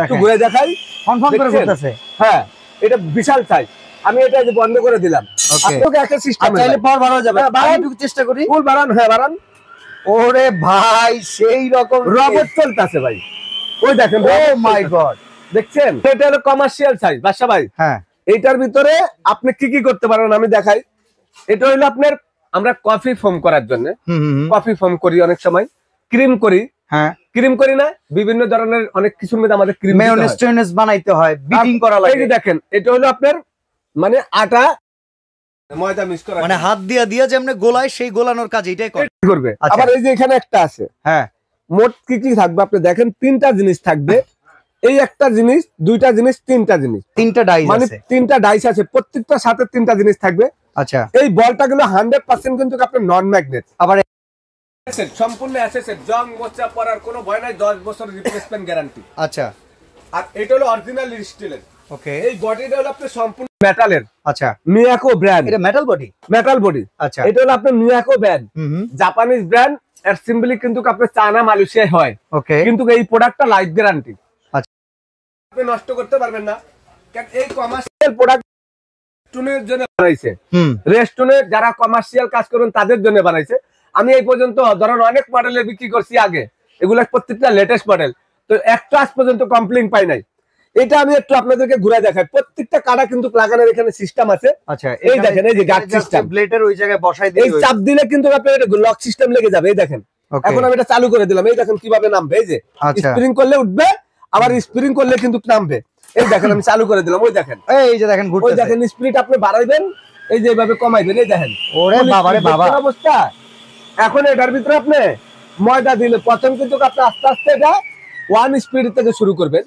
একটু ঘুরে দেখাই, কনফার্ম করে বলতেছে। হ্যাঁ এটা বিশাল সাইজ। আমি এটা যে বন্ধ করে দিলাম, আপনাকে একটা সিস্টেম চাইলে পাওয়ার বাড়ানো যাবে। বাড়ান, একটু চেষ্টা করি। ফুল বাড়ান, হ্যাঁ বাড়ান। ওরে ভাই সেই রকম রবট চলতেছে ভাই, ওই দেখেন। ও মাই গড, দেখছেন? এটা হলো কমার্শিয়াল সাইজ বাদশা ভাই। হ্যাঁ এইটার ভিতরে আপনি কি কি করতে পারেন আমি দেখাই। এটা হলো আপনার, আমরা কফি ফোম করার জন্য কফি ফোম করি, অনেক সময় ক্রিম করি। হ্যাঁ ক্রিম করি না, বিভিন্ন ধরনের অনেক কিছুর মধ্যে আমাদের ক্রিম মেয়োনেজ টেয়োনেজ বানাইতে হয়, বিটিং করা লাগে। এই যে দেখেন, এটা হলো আপনার মানে আটা ময়দা মিক্স করা, মানে হাত দিয়ে যেমন গোলায় সেই গোলানোর কাজ এটাই করবে। আবার এই যে এখানে একটা আছে, হ্যাঁ মোট কি কি থাকবে আপনি দেখেন, তিনটা জিনিস থাকবে। এই একটা জিনিস, দুইটা জিনিস, তিনটা জিনিস, তিনটা ডাইস মানে আছে, তিনটা ডাইস আছে, প্রত্যেকটার সাথে তিনটা জিনিস থাকবে। আচ্ছা এই বলটা গুলো 100% কিন্তু আপনার নন ম্যাগনেট। আবার সম্পূর্ণ অ্যাসেসেড, জং মোচা পড়ার কোনো ভয় নাই, 10 বছর রিপ্লেসমেন্ট গ্যারান্টি। আচ্ছা আর এটা হলো অরিজিনাল স্টিলের। ওকে, এই বডিটা হলো আপনার সম্পূর্ণ মেটালের। আচ্ছা মিয়াকো ব্র্যান্ড, এটা মেটাল বডি, মেটাল বডি। আচ্ছা এটা হলো আপনার মিয়াকো ব্র্যান্ড, জাপানিজ ব্র্যান্ড। এর সিম্বলি কিন্তু আপনার চায়না মালয়েশিয়ায় হয়, ওকে। কিন্তু এই প্রোডাক্টটা লাইফ গ্যারান্টি, আচ্ছা আপনি নষ্ট করতে পারবেন না। কারণ এই কমার্শিয়াল প্রোডাক্ট রেস্টুরেন্টের জন্য বানাইছে, রেস্টুরেন্টে যারা কমার্শিয়াল কাজ করেন তাদের জন্য বানাইছে। আমি এই পর্যন্ত ধরুন অনেক মডেলের বিক্রি করছি আগে, এগুলা প্রত্যেকটা লেটেস্ট মডেল, তো একটা আজ পর্যন্ত কমপ্লেইন পাই নাই। এটা আমি একটু আপনাদেরকে ঘুরে দেখাই, প্রত্যেকটা কাটা কিন্তু লাগানোর এখানে সিস্টেম আছে। আচ্ছা এই দেখেন, এই যে গার্ড সিস্টেম, ব্লেডের ওই জায়গায় বসাই দিয়ে এই চাপ দিলে কিন্তু আপনার এটা লক সিস্টেম লেগে যাবে। এই দেখেন, এখন আমি এটা চালু করে দিলাম, এই দেখেন কিভাবে নামবে। এই যে স্প্রিং করলে উঠবে, আবার স্প্রিং করলে কিন্তু নামবে। এই দেখেন আমি চালু করে দিলাম, ওই দেখেন, এই যে দেখেন ঘুরতেছে, ওই দেখেন স্পিড আপনি বাড়াইবেন, এই যে এইভাবে কমাইবেন। এই দেখেন, ওরে বাবা রে বাবা অবস্থা। এখন এটার ভিতরে আপনি ময়দা দিলে প্রথম কিন্তু আপনি আস্তে আস্তে এটা 1 স্পিড থেকে শুরু করবেন,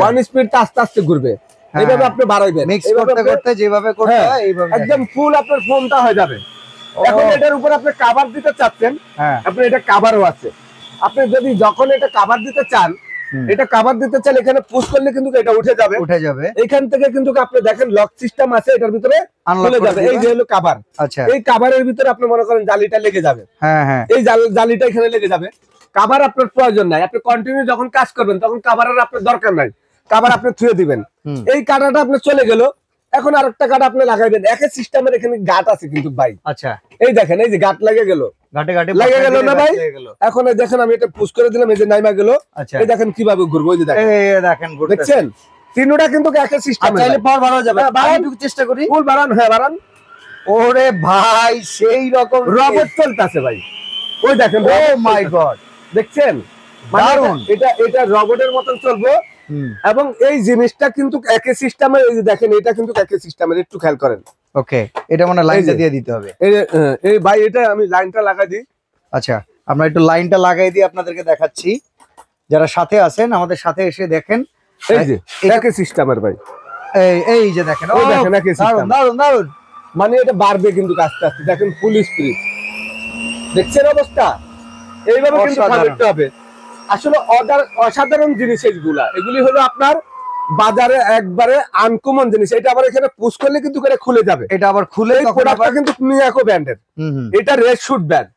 1 স্পিড তে আস্তে আস্তে ঘুরবে, এইভাবে আপনি বাড়াইবেন। মিক্স করতে করতে যেভাবে করতে হয় এইভাবে একদম ফুল আপনার ফোমটা হয়ে যাবে। এখন এটার উপর আপনি কভার দিতে চাচ্ছেন, আপনি এটা কভারও আছে। আপনি যদি যখন এটা কভার দিতে চান, এটা কভার দিতে চান, এখানে পুশ করলে কিন্তু এটা উঠে যাবে। এখান থেকে কিন্তু আপনি দেখেন লক সিস্টেম আছে, এটার ভিতরে খুলে যাবে। এই যে হলো কভার, আচ্ছা এই কভারের ভিতরে আপনি মনে করেন জালিটা লেগে যাবে, এই জালিটা এখানে লেগে যাবে। কভার আপনার প্রয়োজন নাই, আপনি কন্টিনিউ যখন কাজ করবেন তখন কভারের আপনার দরকার নাই, কভার আপনি থুয়ে দিবেন। এই কাটাটা আপনি চলে গেল, এখন আরেকটা কাটা আপনি লাগাইবেন। একই সিস্টেমের এখানে গাট আছে কিন্তু ভাই। আচ্ছা এই দেখেন, এই যে গাট লেগে গেল, লেগে গেল না ভাই? এখন দেখেন আমি এটা পুশ করে দিলাম, এই যে নাইমা গেল। এই দেখেন কিভাবে ঘুরবো, এই যে দেখেন, দেখছেন? তিনটা কিন্তু একই সিস্টেম। চাইলে পাওয়ার বাড়ানো যাবে। একটু চেষ্টা করি, ফুল বাড়ান, হ্যাঁ বাড়ান। ওরে ভাই সেই রকম রবট চলতেছে ভাই, ওই দেখেন। ও মাই গড, দেখছেন? এটা রবটের মতন চলবো। এবং এই জিনিসটা কিন্তু একই সিস্টেমের, এই যে দেখেন এটা কিন্তু একই সিস্টেমের, একটু খেয়াল করেন। ওকে, এটা মানে লাইনটা দিয়ে দিতে হবে। এই ভাই এটা আমি লাইনটা লাগাই দিই। আচ্ছা আমরা একটু লাইনটা লাগাই দিয়ে আপনাদেরকে দেখাচ্ছি, যারা সাথে আছেন আমাদের সাথে এসে দেখেন। এই যে একই সিস্টেমের ভাই, এই যে দেখেন, ও দেখেন একই সিস্টেম। দারুন দারুন, মানে এটা বাড়বে কিন্তু আস্তে আস্তে, দেখেন ফুল স্পিড। দেখছেন অবস্থা? এইভাবে কিন্তু করতে হবে। আসলে অসাধারণ জিনিস এইগুলা, এগুলি হলো আপনার বাজারে একবারে আনকমন জিনিস। এটা আবার এখানে পুশ করলে কিন্তু করে খুলে যাবে, এটা আবার খুলে এই প্রোডাক্টটা কিন্তু মিয়াকো ব্র্যান্ডের। এটা রেড শুট ব্র্যান্ড,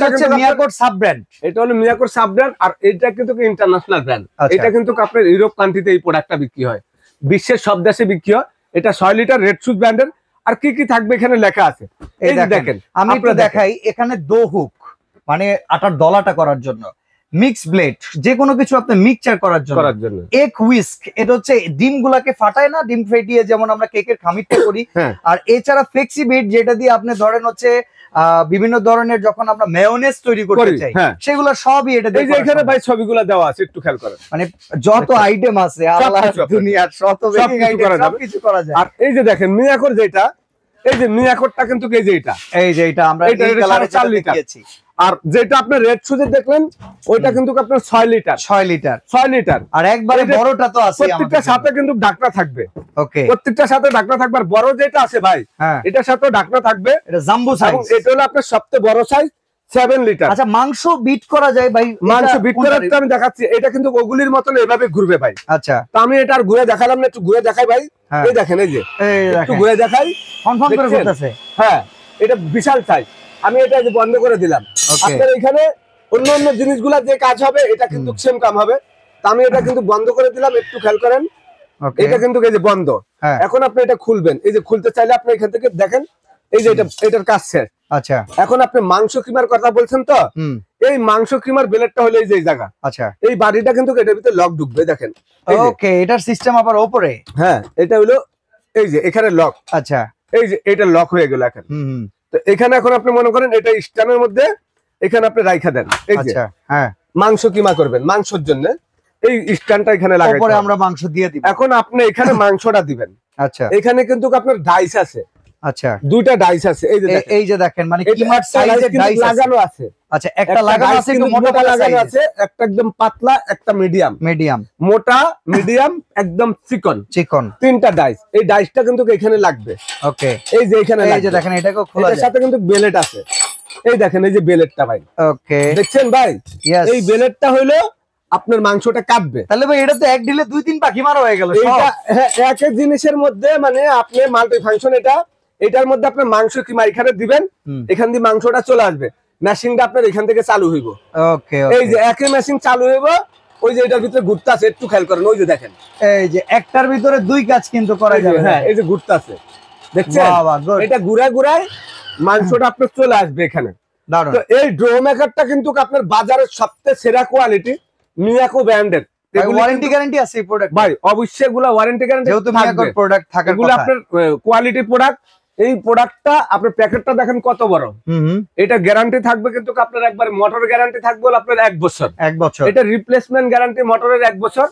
হচ্ছে মিয়াকোর সাব ব্র্যান্ড। এটা হলো মিয়াকোর সাব ব্র্যান্ড, আর এটা কিন্তু ইন্টারন্যাশনাল ব্র্যান্ড। এটা কিন্তু আপনার ইউরোপ কান্ট্রিতে এই প্রোডাক্টটা বিক্রি হয়, বিশ্বের সব দেশে বিক্রি হয়। এটা 6 লিটার রেড শুট ব্র্যান্ডের। আর কি কি থাকবে এখানে লেখা আছে, এই দেখেন। আমি একটু দেখাই, এখানে দো হুক মানে আটার দলাটা করার জন্য, মিক্স ব্লেড যে কোনো কিছু আপনি মিক্সচার করার জন্য, এক হুইস্ক এটা হচ্ছে ডিম গুলাকে ফাটায় না, ডিম ফেটিয়ে যেমন আমরা কেকের খামিরটা করি। আর এছাড়া ফ্লেক্সি বিট যেটা দিয়ে আপনি ধরেন হচ্ছে বিভিন্ন ধরনের যখন আমরা মেয়োনেজ তৈরি করতে চাই সেগুলো সবই এটা দিয়ে। এখানে ভাই ছবিগুলো দেওয়া আছে, একটু খেয়াল করেন। মানে যত আইটেম আছে আল্লাহর দুনিয়ার সবকিছু করা যায়। আর এই যে দেখেন মিয়াকোর যেটা, এই যে মিয়াকোরটা কিন্তু এই যে এটা আমরা এই কালারে 4 লিটার। আর যেটা আপনি রেড শুজে দেখলেন ওইটা কিন্তু আপনার 6 লিটার। আর একবারে বড়টা তো আছে, প্রত্যেকটার সাথে কিন্তু ঢাকনা থাকবে। ওকে, প্রত্যেকটার সাথে ঢাকনা থাকবে। আর বড় যেটা আছে ভাই, এটার সাথে ঢাকনা থাকবে। এটা জাম্বো সাইজ, এটা হলো আপনার সবচেয়ে বড় সাইজ, 7 লিটার। আচ্ছা মাংস বিট করা যায় ভাই? মাংস বিট করাটা আমি দেখাচ্ছি। এটা কিন্তু ওগুলির মতন এভাবে ঘুরবে ভাই। আচ্ছা, তো আমি এটা আর ঘুরে দেখালাম না, একটু ঘুরে দেখাই ভাই। এই দেখেন, এই যে একটু ঘুরে দেখাই, কনফার্ম করে বলতেছে। হ্যাঁ এটা বিশাল সাইজ। আমি এটা যে বন্ধ করে দিলাম। আপনার এখানে অন্য জিনিসগুলা যে কাজ হবে এটা কিন্তু সেম কাম হবে। তা আমি এটা কিন্তু বন্ধ করে দিলাম, একটু খেয়াল করেন। এটা কিন্তু এই যে বন্ধ। এখন আপনি এটা খুলবেন, এই যে খুলতে চাইলে আপনি এখান থেকে দেখেন, এই যে এটার কাজ শেষ। আচ্ছা, এখন আপনি মাংস কিমার কথা বলছেন তো, এই মাংস কিমার ব্লেডটা হলো এই যে জায়গা। আচ্ছা, এই বাড়িটা কিন্তু এটার ভিতরে লক ঢুকবে, দেখেন। ওকে, এটার সিস্টেম আবার উপরে। হ্যাঁ, এটা হলো এই যে এখানে লক। আচ্ছা, এই যে এটা লক হয়ে গেল এখন। তো এখানে এখন আপনি মনে করেন এটা স্ট্যান্ডের মধ্যে এখানে আপনি রাইখা দেন। এই যে হ্যাঁ, মাংস কিমা করবেন, মাংসের জন্য এই স্ট্যান্ডটা এখানে লাগাই, উপরে আমরা মাংস দিয়ে দিব। এখন আপনি এখানে মাংসটা দিবেন। আচ্ছা, এখানে কিন্তু আপনার ডাইস আছে। আচ্ছা, দুইটা ডাইস আছে, এই যে দেখেন, মানে কিমার সাইজে ডাইস লাগানো আছে। আচ্ছা, একটা লাগানো আছে, একটু মোটা লাগানো আছে, একটা একদম পাতলা, একটা মিডিয়াম, মোটা, মিডিয়াম, একদম চিকন, তিনটা ডাইস। এই ডাইসটা কিন্তু এখানে লাগবে। ওকে, এই যে এখানে, এই যে দেখেন, এটাকে খোলা যায়, এর সাথে কিন্তু বেলেট আছে। এই দেখেন, এই যে বেলেটটা ভাই। ওকে, দেখছেন ভাই, এই বেলেটটা হইলো আপনার মাংসটা কাটবে। তাহলে ভাই এটা তো এক ঢিলে 2-3 পাখি মারা হয়ে গেল। এটা এক জিনিসের মধ্যে, মানে আপনি মাল্টি ফাংশন, এটার মধ্যে আপনার মাংস কিমা এখানে দিবেন, এখান দিয়ে মাংসটা চলে আসবে, মেশিনটা আপনার এখান থেকে চালু হইব। ওকে, এই যে একই মেশিন চালু হইব, ওই যে এটার ভিতরে ঘুরতাছে, একটু খেয়াল করেন, ওই যে দেখেন, এই যে একটার ভিতরে 2 কাজ কিন্তু করা যাবে। হ্যাঁ, এই যে ঘুরতাছে, দেখছেন, এটা ঘুরায় মাংসটা আপনার চলে আসবে এখানে। তো এই ড্রো মেকারটা কিন্তু আপনার বাজারের সবচেয়ে সেরা কোয়ালিটি, মিয়াকো ব্র্যান্ডের। ওয়ারেন্টি গ্যারান্টি আছে এই প্রোডাক্ট ভাই, অবশ্যই এগুলা ওয়ারেন্টি গ্যারান্টি, যেহেতু মিয়াকো প্রোডাক্ট থাকে, এগুলো আপনার কোয়ালিটি প্রোডাক্ট। এই প্রোডাক্টটা আপনার প্যাকেটটা দেখেন কত বড়। এটা গ্যারান্টি থাকবে কিন্তু আপনার একবার মোটর গ্যারান্টি থাকবে আপনার 1 বছর। এটা রিপ্লেসমেন্ট গ্যারান্টি মোটরের 1 বছর।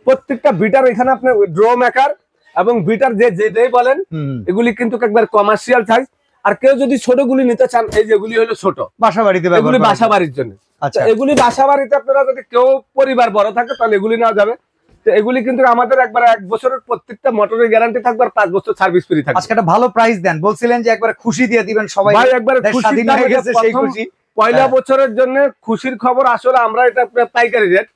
প্রত্যেকটা বিটার এখানে আপনার ড্রো মেকার এবং বিটার যেটাই বলেন, এগুলি কিন্তু একবার কমার্শিয়াল সাইজ। আর কেউ যদি ছোটগুলি নিতে চান, এই যেগুলি হলো ছোট, বাসা বাড়িতে, এগুলি বাসা বাড়ির জন্য। আচ্ছা, এগুলি বাসা বাড়িতে আপনারা যদি কেউ পরিবার বড় থাকে তাহলে এগুলি নেওয়া যাবে। তো এগুলি কিন্তু আমাদের একবার 1 বছরের প্রত্যেকটা মোটরের গ্যারান্টি থাকবে, আর 5 বছর সার্ভিস ফ্রি থাকবে। আজকে একটা ভালো প্রাইস দেন, বলছিলেন যে একবার খুশি দিয়ে দিবেন সবাই। ভাই, একবার খুশি হয়ে গেছে, সেই খুশি পয়লা বছরের জন্য খুশির খবর। আসলে আমরা এটা পাইকারি রেট,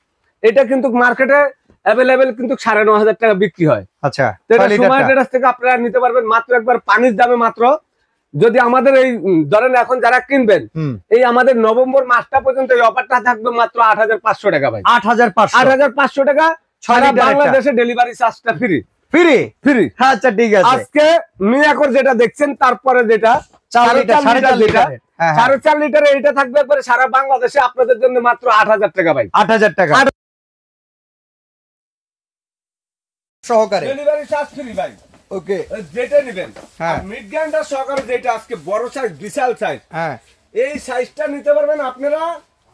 এটা কিন্তু মার্কেটে अवेलेबल কিন্তু 9,500 টাকা বিক্রি হয়। আচ্ছা, তো এটা সময় ট্রেডার্স থেকে আপনারা নিতে পারবেন মাত্র একবার পানির দামে। মাত্র যদি আমাদের এই ধরেন এখন যারা কিনবেন, এই আমাদের নভেম্বর মাসটা পর্যন্ত এই অফারটা থাকবে মাত্র 8,500 টাকা ভাই। 8,500 টাকা, সারা বাংলাদেশে ডেলিভারি চার্জটা ফ্রি। আচ্ছা, ঠিক আছে। আজকে মিয়াকোর যেটা দেখছেন, তারপরে যেটা 4.5 লিটার, 4.5 লিটারে এটা থাকবে একবারে সারা বাংলাদেশে আপনাদের জন্য মাত্র 8,000 টাকা ভাই। 8,000 টাকা সহকারে ডেলিভারি চার্জ ফ্রি ভাই। ওকে, যেটা নেবেন, আর মিড গ্যান্ডার সহকারে যেটা আজকে বড় সাইজ, বিশাল সাইজ, হ্যাঁ, এই সাইজটা নিতে পারবেন আপনারা।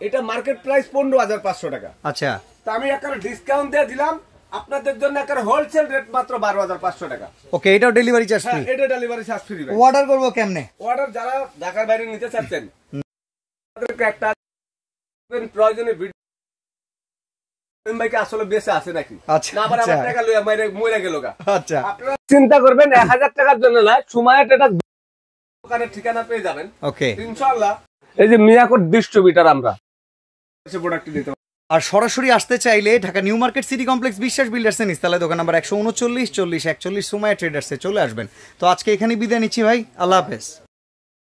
এটা মার্কেট প্রাইস 15,500 টাকা। আচ্ছা, তো আমি একটা ডিসকাউন্ট দিয়ে দিলাম আপনাদের জন্য, একটা হোলসেল রেট মাত্র 12,500 টাকা। ওকে, এটাও ডেলিভারি চার্জ ফ্রি। এটা ডেলিভারি চার্জ ফ্রি ভাই। অর্ডার করব কেমনে? অর্ডার যারা ঢাকার বাইরে নিতে চাচ্ছেন, তাদেরকে একটা প্রয়োজনে আসলে বেঁচে আছে নাকি, না আবার আমার টাকা লইয়া মরে গেল গা। আচ্ছা, আপনারা চিন্তা করবেন 1,000 টাকার জন্য না, সময় এটা দোকানের ঠিকানা পেয়ে যাবেন। ওকে, ইনশাআল্লাহ। এই যে মিয়াকোর ডিস্ট্রিবিউটর, আমরা এসে প্রোডাক্ট দিতে। আর সরাসরি আসতে চাইলে Dhaka new market city complex বিশ্বাস বিল্ডার্স এর নিচতলায় দোকান নাম্বার 139 40 41 সুমাইয়া ট্রেডার্সে চলে আসবেন। তো আজকে এখানে বিদায় নিচ্ছি ভাই, আল্লাহ হাফেজ।